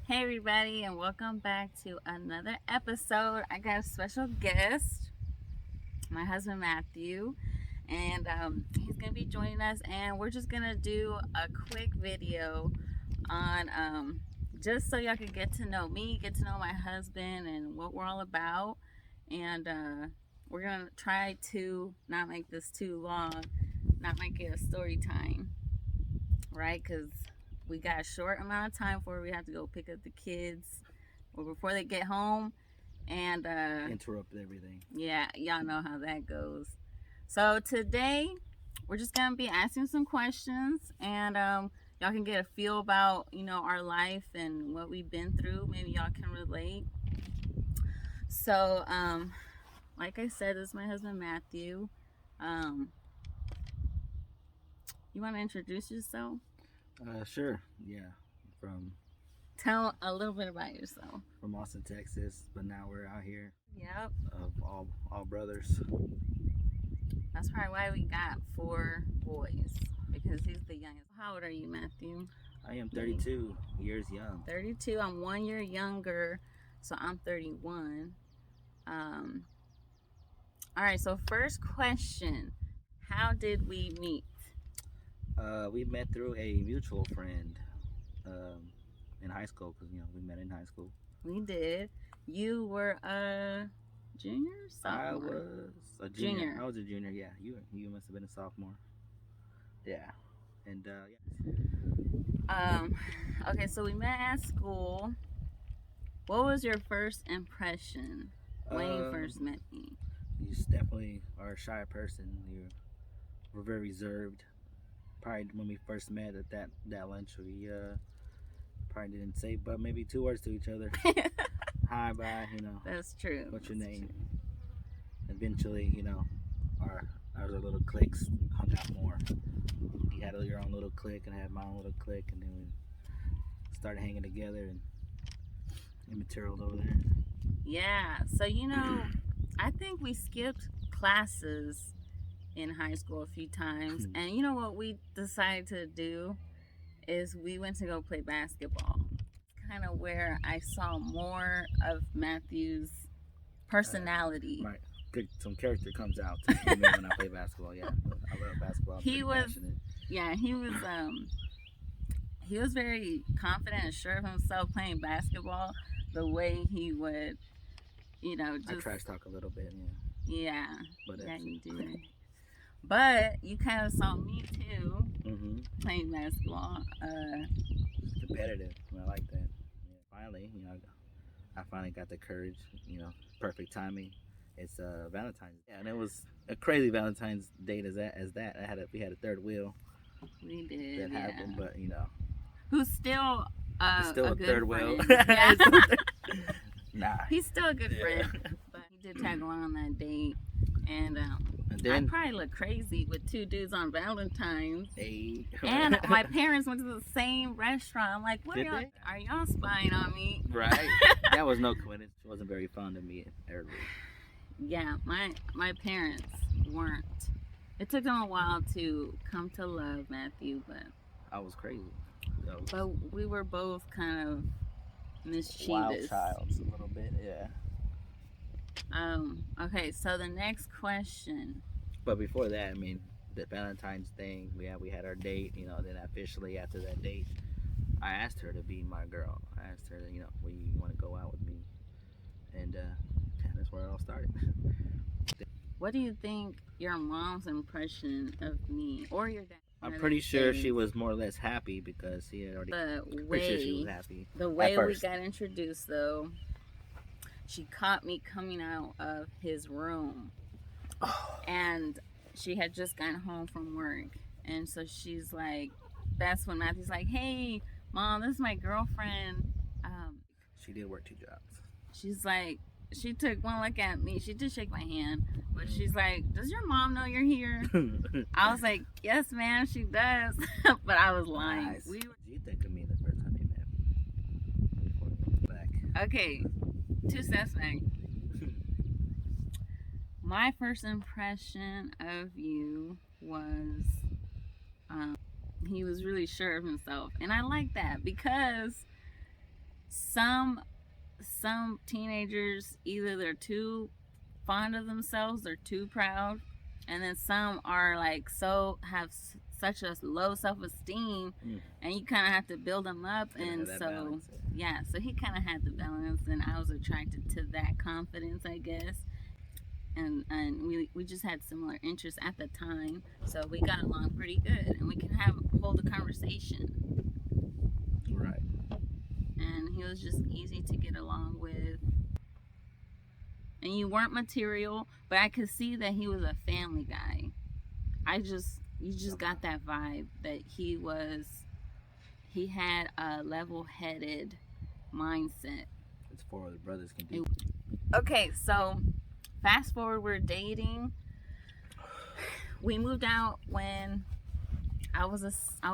Hey everybody, and welcome back to another episode. I got a special guest, my husband Matthew, and he's gonna be joining us, and we're just gonna do a quick video on just so y'all can get to know me, get to know my husband, and what we're all about. And we're gonna try to not make this too long, not make it a story time, right? Because we got a short amount of time before we have to go pick up the kids or before they get home, and interrupt everything. Yeah, y'all know how that goes. So today we're just gonna be asking some questions, and y'all can get a feel about our life and what we've been through. Maybe y'all can relate. So like I said, this is my husband Matthew. You want to introduce yourself? Sure. Yeah. From Tell a little bit about yourself. From Austin, Texas, but now we're out here. Yep. Of all brothers. That's probably why we got 4 boys, because he's the youngest. How old are you, Matthew? I am 32 years young. 32. I'm 1 year younger, so I'm 31. All right. So first question: how did we meet? We met through a mutual friend in high school, because we met in high school. We did. You were a junior, sophomore? I was a junior. I was a junior. Yeah, you must have been a sophomore. Yeah, and Okay, so we met at school. What was your first impression when you first met me? You definitely are a shy person. You were very reserved. Probably when we first met at that lunch, we probably didn't say but maybe 2 words to each other. Hi, bye, That's true. What's your name? True. Eventually, our little cliques hung out more. You had your own little clique, and I had my own little clique, and then we started hanging together and material over there. Yeah, so I think we skipped classes in high school a few times, and you know what we decided to do is we went to go play basketball. Kind of where I saw more of Matthew's personality. Right, some character comes out to me when I play basketball. Yeah, I love basketball. He was very confident and sure of himself playing basketball. The way he would, just I trash talk a little bit. Yeah, you do. But you kind of saw me too, playing basketball. Competitive. I like that. Yeah, finally, I finally got the courage. Perfect timing. It's Valentines. Yeah, and it was a crazy Valentine's date as that. We had a third wheel. We did. That happened, but who's still a good third friend. wheel. Yeah. Nah. He's still a good friend, but he did tag along on that date. And then, I probably look crazy with 2 dudes on Valentine's. Hey. And my parents went to the same restaurant. I'm like, what are y'all spying on me? Right. That was no coincidence. She wasn't very fond of me early. Yeah, my parents weren't. It took them a while to come to love Matthew, but I was crazy. But we were both kind of mischievous. Wild childs a little bit, yeah. Okay, so the next question. But before that, the Valentine's thing, we had our date, then officially after that date, I asked her to be my girl. I asked her, will you want to go out with me? And that's where it all started. What do you think your mom's impression of me or your dad? I'm pretty sure she was more or less happy, because he had already. She was happy. The way we got introduced, though, she caught me coming out of his room, and she had just gotten home from work, and so she's like, that's when Matthew's like, hey, Mom, this is my girlfriend. She did work 2 jobs. She's like, she took one look at me. She did shake my hand, but she's like, does your mom know you're here? I was like, yes, ma'am, she does. But I was lying. Nice. What did you think of me the first time you met me? Okay, 2 steps back. My first impression of you was he was really sure of himself, and I like that, because some teenagers, either they're too fond of themselves, they're too proud, and then some are like such a low self-esteem, and you kind of have to build them up. And so balance. yeah, so he kind of had the balance, and I was attracted to that confidence, I guess. And we just had similar interests at the time, so we got along pretty good, and we can hold a conversation. Right. And he was just easy to get along with. And you weren't material, but I could see that he was a family guy. You just got that vibe that he had a level-headed mindset. It's for what the brothers can do. Okay, so fast forward, we're dating. We moved out when I was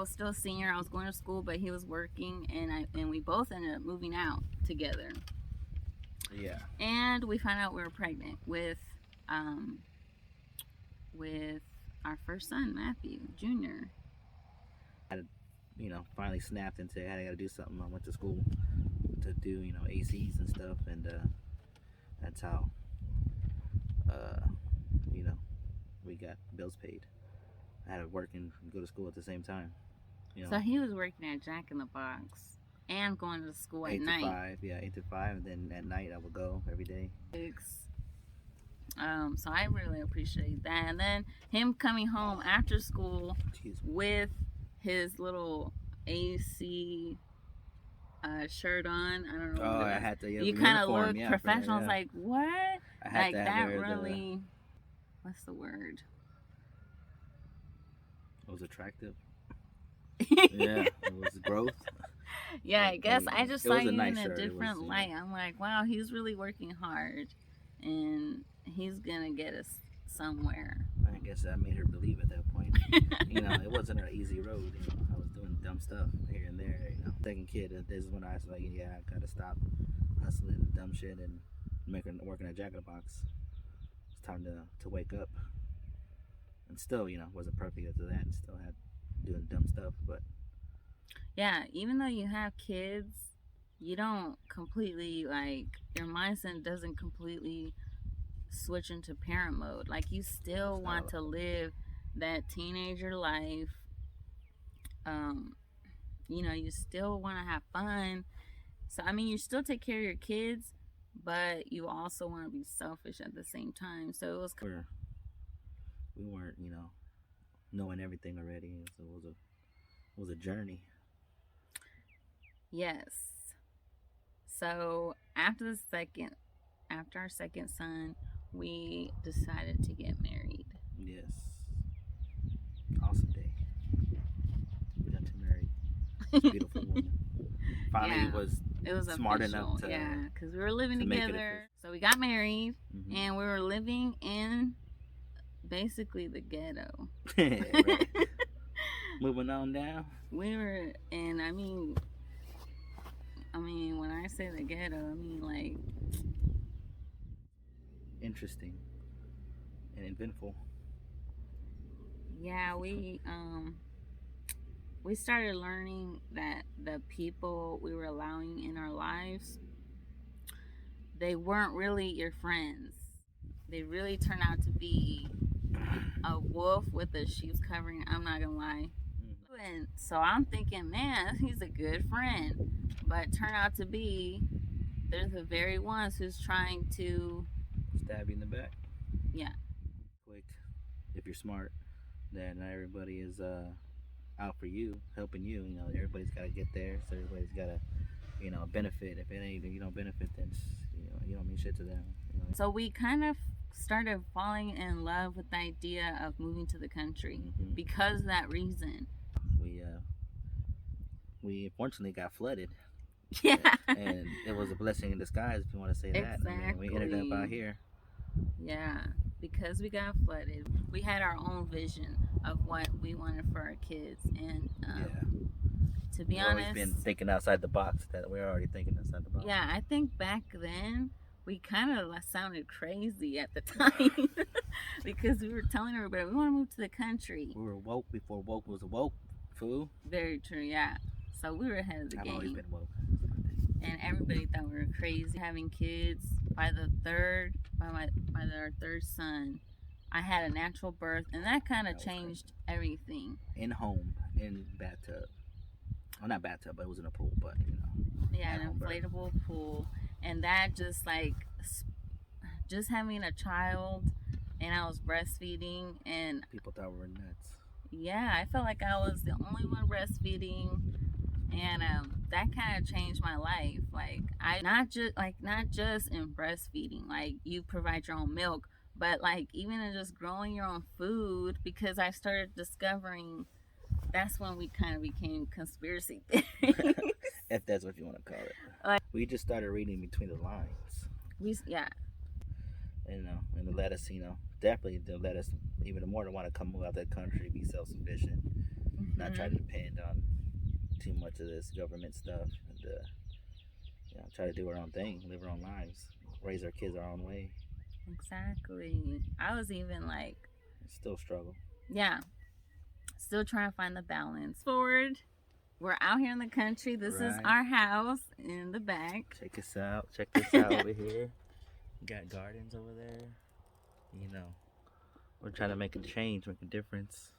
still a senior. I was going to school, but he was working, and we both ended up moving out together. Yeah. And we found out we were pregnant with our first son, Matthew Jr. I had, finally snapped and said, I got to do something. I went to school to do, ACs and stuff, and that's how, we got bills paid. I had to work and go to school at the same time. So he was working at Jack in the Box and going to school at night. 8 to 5, and then at night I would go every day. So I really appreciate that. And then him coming home after school with his little AC shirt on. I don't know. Oh, I had to. You kind of look professional. It's like, what? I had that really. What's the word? It was attractive. Yeah, it was growth. Yeah, I guess I just saw you in a different light. I'm like, wow, he's really working hard, and he's gonna get us somewhere. I guess I made her believe at that point. It wasn't an easy road. I was doing dumb stuff here and there. Second kid, this is when I was like, yeah, I gotta stop hustling dumb shit and working at Jack in the Box. It's time to wake up. And still, wasn't perfect after that, and still had doing dumb stuff, but yeah, even though you have kids, you don't completely your mindset doesn't completely switch into parent mode. Like, you still want to live that teenager life. You still want to have fun. So I mean, you still take care of your kids, but you also want to be selfish at the same time. So it was we weren't, knowing everything already. So it was a journey. Yes. So after our second son, we decided to get married. Yes. Awesome day. We got to marry this beautiful woman. Finally, it was smart official, enough to because we were living together. So we got married, and we were living in basically the ghetto. Right. Moving on down. We were, and I mean, when I say the ghetto, I mean like interesting and eventful. Yeah, we started learning that the people we were allowing in our lives, they weren't really your friends. They really turned out to be a wolf with a sheep's covering. I'm not gonna lie. And so I'm thinking, man, he's a good friend, but turned out to be they're the very ones who's trying to stab you in the back. Yeah. Quick, if you're smart, then not everybody is out for you, helping you. Everybody's got to get there, so everybody's got to, benefit. If you don't benefit, then you don't mean shit to them. So we kind of started falling in love with the idea of moving to the country because of that reason. We unfortunately got flooded. Yeah. And it was a blessing in disguise, if you want to say Exactly. that. We ended up out here. Yeah, because we got flooded. We had our own vision of what we wanted for our kids, and to be honest, always been thinking outside the box. That we're already thinking outside the box. Yeah, I think back then we kind of sounded crazy at the time because we were telling everybody we want to move to the country. We were woke before woke was woke, fool. Very true, yeah. So we were ahead of the game. I've always been woke. and everybody thought we were crazy having kids. By our third son, I had a natural birth, and that kind of changed everything. In home, in bathtub. Well, not bathtub, but it was in a pool. But yeah, an inflatable pool, and that just just having a child, and I was breastfeeding, and people thought we were nuts. Yeah, I felt like I was the only one breastfeeding, and that kind of changed my life. Like not just in breastfeeding, like you provide your own milk, but like even in just growing your own food, because I started discovering. That's when we kind of became conspiracy theories. If that's what you want to call it. We just started reading between the lines. Yeah. And it led us, definitely to let us even more to want to come out of the country, be self-sufficient, not try to depend on too much of this government stuff, and try to do our own thing, live our own lives, raise our kids our own way. Exactly. I was even like... Still struggle. Yeah. Still trying to find the balance. Forward. We're out here in the country. This is our house in the back. Check us out. Check this out over here. We got gardens over there. We're trying to make a change, make a difference.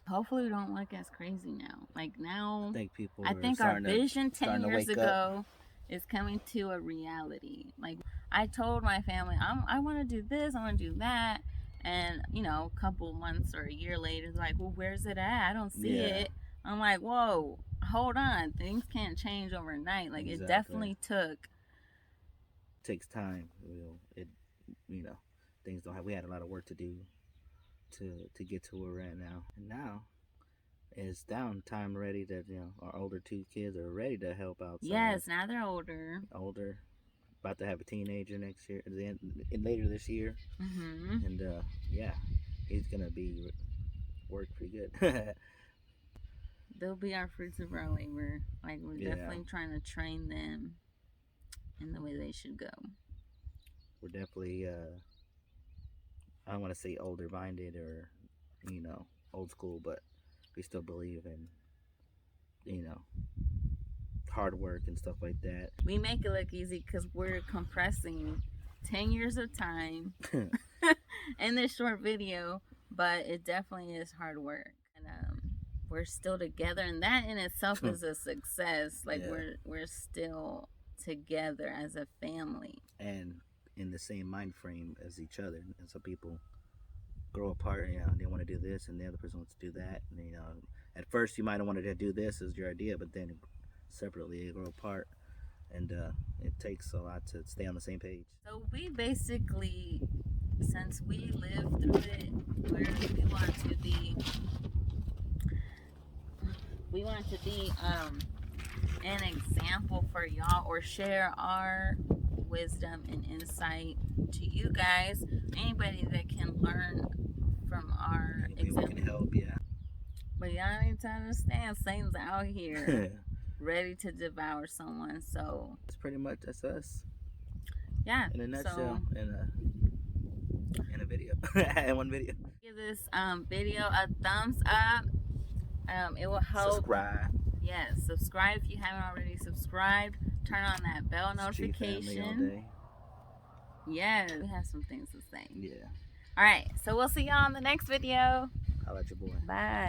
Hopefully we don't look as crazy now. Like now, I think our vision 10 years ago is coming to a reality. Like I told my family, I want to do this, I want to do that. And, a couple months or a year later, they're like, well, where's it at? I don't see it. I'm like, whoa, hold on. Things can't change overnight. Like it definitely takes time. Things don't have. We had a lot of work to do to get to where we're at now. And now it's time ready that our older two kids are ready to help out. Yes, now they're older. About to have a teenager next year, later this year. And he's gonna be work pretty good. They'll be our fruits of our labor. Like we're definitely trying to train them in the way they should go. We're definitely I don't want to say older minded or old school, but we still believe in hard work and stuff like that. We make it look easy because we're compressing 10 years of time in this short video, but it definitely is hard work. And we're still together, and that in itself is a success. Like we're still together as a family and in the same mind frame as each other. And some people grow apart, they want to do this and the other person wants to do that, and at first you might have wanted to do this as your idea, but then separately they grow apart, and it takes a lot to stay on the same page. So we basically, since we lived through it, we want to be an example for y'all, or share our wisdom and insight to you guys. Anybody that can learn from our example. We can help, But y'all need to understand, Satan's out here ready to devour someone. So that's us. Yeah. In a nutshell, in a video, in one video. Give this video a thumbs up. It will help. Subscribe. Yes, subscribe if you haven't already subscribed. Turn on that bell notification. Yeah, we have some things to say. Yeah. All right, so we'll see y'all in the next video. I'll let your boy. Bye.